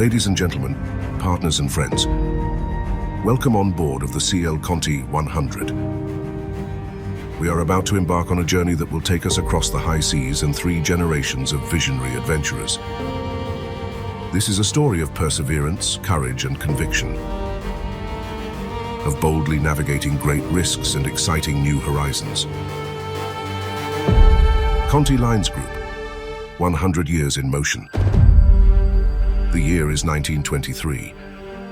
Ladies and gentlemen, partners and friends, welcome on board of the CL Conti 100. We are about to embark on a journey that will take us across the high seas and 3 generations of visionary adventurers. This is a story of perseverance, courage, and conviction, of boldly navigating great risks and exciting new horizons. Conti Lines Group, 100 years in motion. The year is 1923.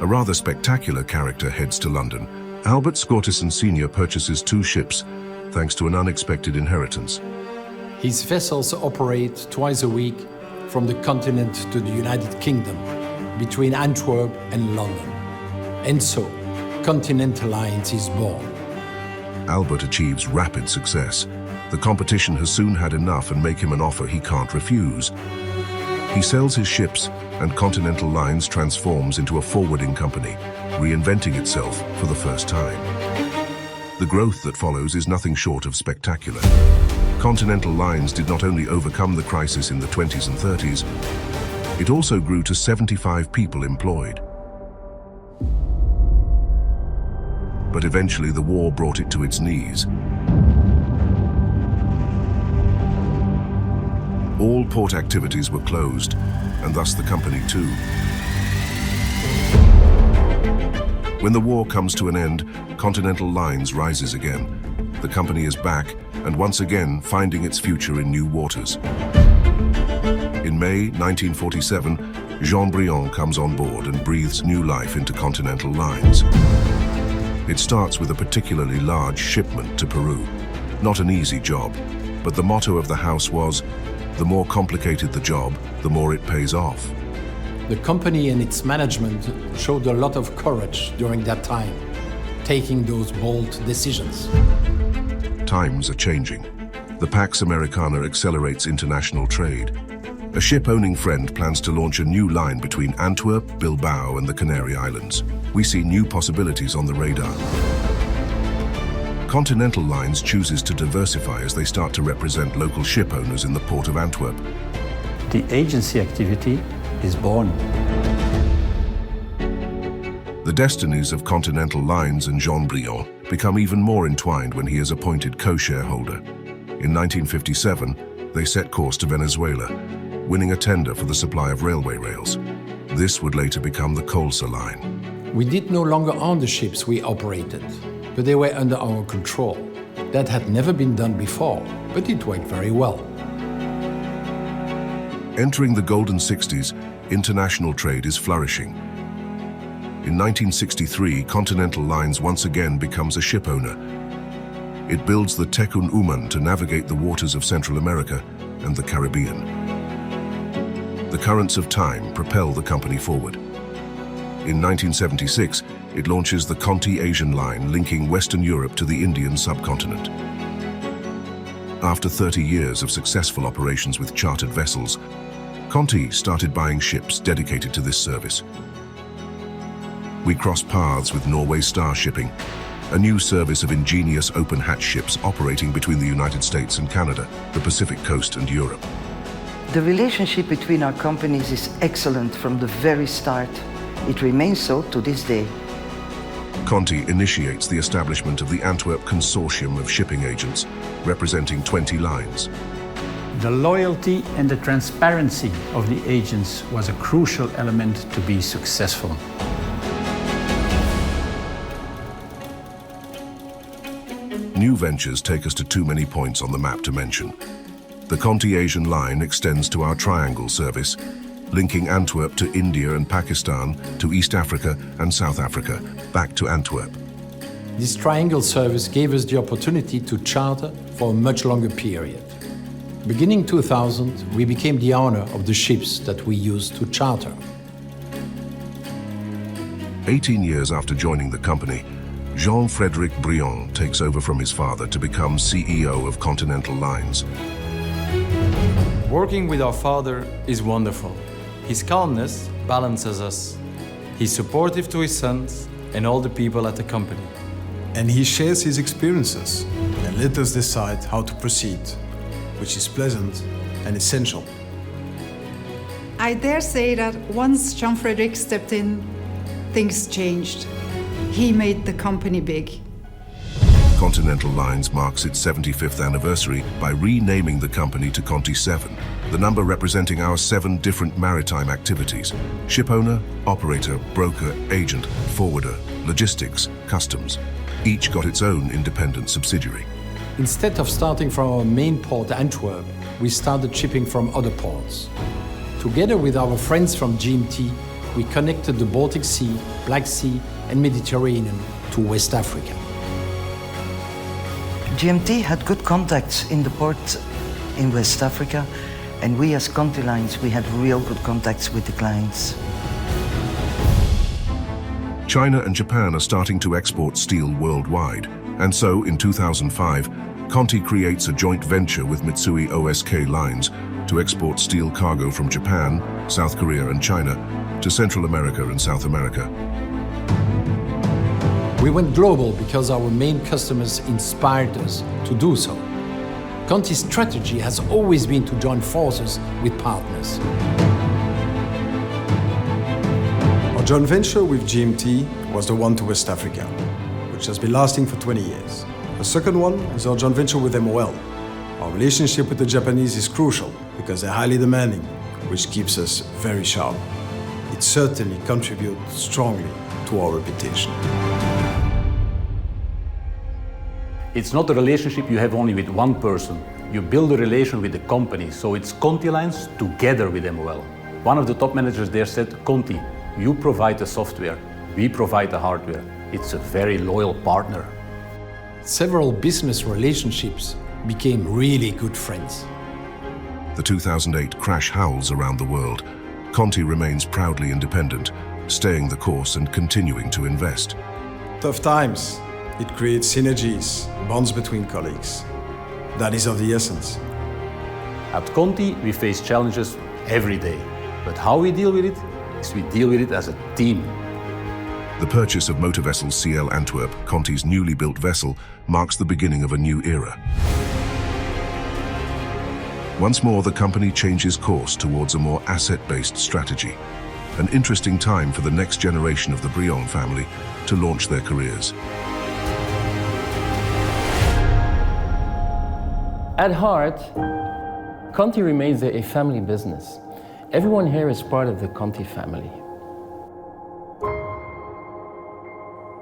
A rather spectacular character heads to London. Albert Scortison Sr. purchases 2 ships, thanks to an unexpected inheritance. His vessels operate twice a week from the continent to the United Kingdom, between Antwerp and London. And so, Continental Lines is born. Albert achieves rapid success. The competition has soon had enough and make him an offer he can't refuse. He sells his ships, and Continental Lines transforms into a forwarding company, reinventing itself for the first time. The growth that follows is nothing short of spectacular. Continental Lines did not only overcome the crisis in the 20s and 30s, it also grew to 75 people employed. But eventually the war brought it to its knees. All port activities were closed, and thus the company too. When the war comes to an end, Continental Lines rises again. The company is back, and once again finding its future in new waters. In May 1947, Jean Briand comes on board and breathes new life into Continental Lines. It starts with a particularly large shipment to Peru. Not an easy job, but the motto of the house was, the more complicated the job, the more it pays off. The company and its management showed a lot of courage during that time, taking those bold decisions. Times are changing. The Pax Americana accelerates international trade. A ship-owning friend plans to launch a new line between Antwerp, Bilbao, and the Canary Islands. We see new possibilities on the radar. Continental Lines chooses to diversify as they start to represent local ship owners in the port of Antwerp. The agency activity is born. The destinies of Continental Lines and Jean Briand become even more entwined when he is appointed co-shareholder. In 1957, they set course to Venezuela, winning a tender for the supply of railway rails. This would later become the Colsa line. We did no longer own the ships we operated, but they were under our control. That had never been done before, but it worked very well. Entering the golden 60s, international trade is flourishing. In 1963, Continental Lines once again becomes a ship owner. It builds the Tekun Uman to navigate the waters of Central America and the Caribbean. The currents of time propel the company forward. In 1976, it launches the Conti Asian line linking Western Europe to the Indian subcontinent. After 30 years of successful operations with chartered vessels, Conti started buying ships dedicated to this service. We cross paths with Norway Star Shipping, a new service of ingenious open-hatch ships operating between the United States and Canada, the Pacific coast and Europe. The relationship between our companies is excellent from the very start. It remains so to this day. Conti initiates the establishment of the Antwerp Consortium of shipping agents, representing 20 lines. The loyalty and the transparency of the agents was a crucial element to be successful. New ventures take us to too many points on the map to mention. The Conti Asian line extends to our Triangle service, linking Antwerp to India and Pakistan, to East Africa and South Africa, back to Antwerp. This triangle service gave us the opportunity to charter for a much longer period. Beginning 2000, we became the owner of the ships that we used to charter. 18 years after joining the company, Jean-Frédéric Briand takes over from his father to become CEO of Continental Lines. Working with our father is wonderful. His calmness balances us. He's supportive to his sons and all the people at the company. And he shares his experiences and let us decide how to proceed, which is pleasant and essential. I dare say that once Jean-Frédéric stepped in, things changed. He made the company big. Continental Lines marks its 75th anniversary by renaming the company to Conti 7, the number representing our 7 different maritime activities: shipowner, operator, broker, agent, forwarder, logistics, customs. Each got its own independent subsidiary. Instead of starting from our main port, Antwerp, we started shipping from other ports. Together with our friends from GMT, we connected the Baltic Sea, Black Sea, and Mediterranean to West Africa. GMT had good contacts in the port in West Africa, and we as Conti Lines, we had real good contacts with the clients. China and Japan are starting to export steel worldwide, and so in 2005, Conti creates a joint venture with Mitsui OSK Lines to export steel cargo from Japan, South Korea and China to Central America and South America. We went global because our main customers inspired us to do so. Conti's strategy has always been to join forces with partners. Our joint venture with GMT was the one to West Africa, which has been lasting for 20 years. The second one is our joint venture with MOL. Our relationship with the Japanese is crucial because they're highly demanding, which keeps us very sharp. It certainly contributes strongly to our reputation. It's not a relationship you have only with one person. You build a relation with the company, so it's Conti Lines together with MOL. One of the top managers there said, Conti, you provide the software, we provide the hardware. It's a very loyal partner. Several business relationships became really good friends. The 2008 crash howls around the world. Conti remains proudly independent, staying the course and continuing to invest. Tough times. It creates synergies, bonds between colleagues. That is of the essence. At Conti, we face challenges every day. But how we deal with it is we deal with it as a team. The purchase of motor vessel CL Antwerp, Conti's newly built vessel, marks the beginning of a new era. Once more, the company changes course towards a more asset-based strategy. An interesting time for the next generation of the Briand family to launch their careers. At heart, Conti remains a family business. Everyone here is part of the Conti family.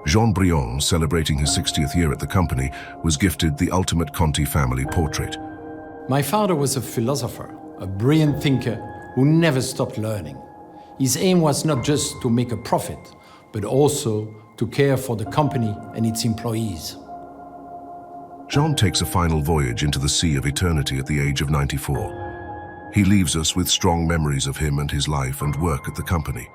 Jean Briand, celebrating his 60th year at the company, was gifted the ultimate Conti family portrait. My father was a philosopher, a brilliant thinker who never stopped learning. His aim was not just to make a profit, but also to care for the company and its employees. Jean takes a final voyage into the sea of eternity at the age of 94. He leaves us with strong memories of him and his life and work at the company.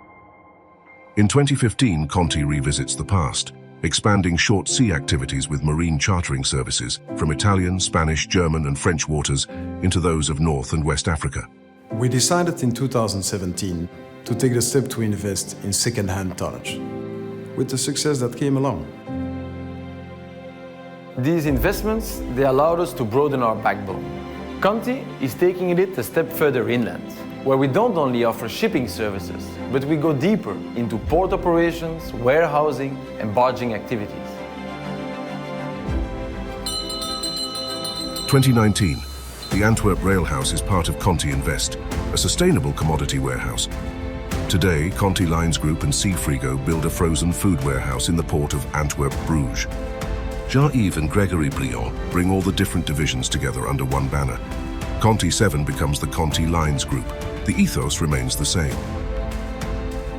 In 2015, Conti revisits the past, expanding short sea activities with marine chartering services from Italian, Spanish, German and French waters into those of North and West Africa. We decided in 2017 to take the step to invest in second-hand tonnage, with the success that came along. These investments, they allowed us to broaden our backbone. Conti is taking it a step further inland, where we don't only offer shipping services, but we go deeper into port operations, warehousing and barging activities. 2019, the Antwerp Railhouse is part of Conti Invest, a sustainable commodity warehouse. Today, Conti Lines Group and Sea Frigo build a frozen food warehouse in the port of Antwerp-Bruges. Jean-Yves and Gregory Briand bring all the different divisions together under one banner. Conti 7 becomes the Conti Lines Group. The ethos remains the same.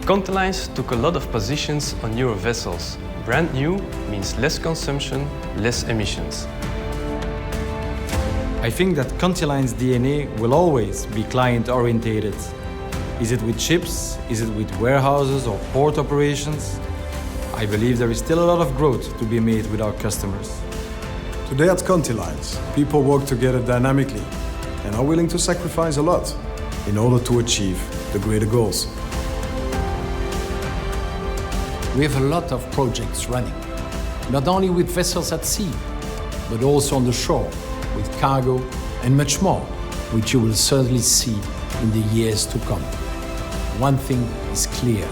Conti Lines took a lot of positions on newer vessels. Brand new means less consumption, less emissions. I think that Conti Lines' DNA will always be client-orientated. Is it with ships? Is it with warehouses or port operations? I believe there is still a lot of growth to be made with our customers. Today at Conti Lines, people work together dynamically and are willing to sacrifice a lot in order to achieve the greater goals. We have a lot of projects running, not only with vessels at sea, but also on the shore, with cargo and much more, which you will certainly see in the years to come. one thing is clear: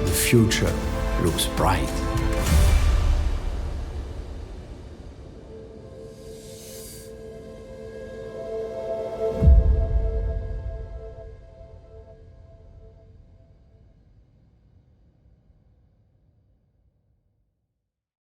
the future looks bright.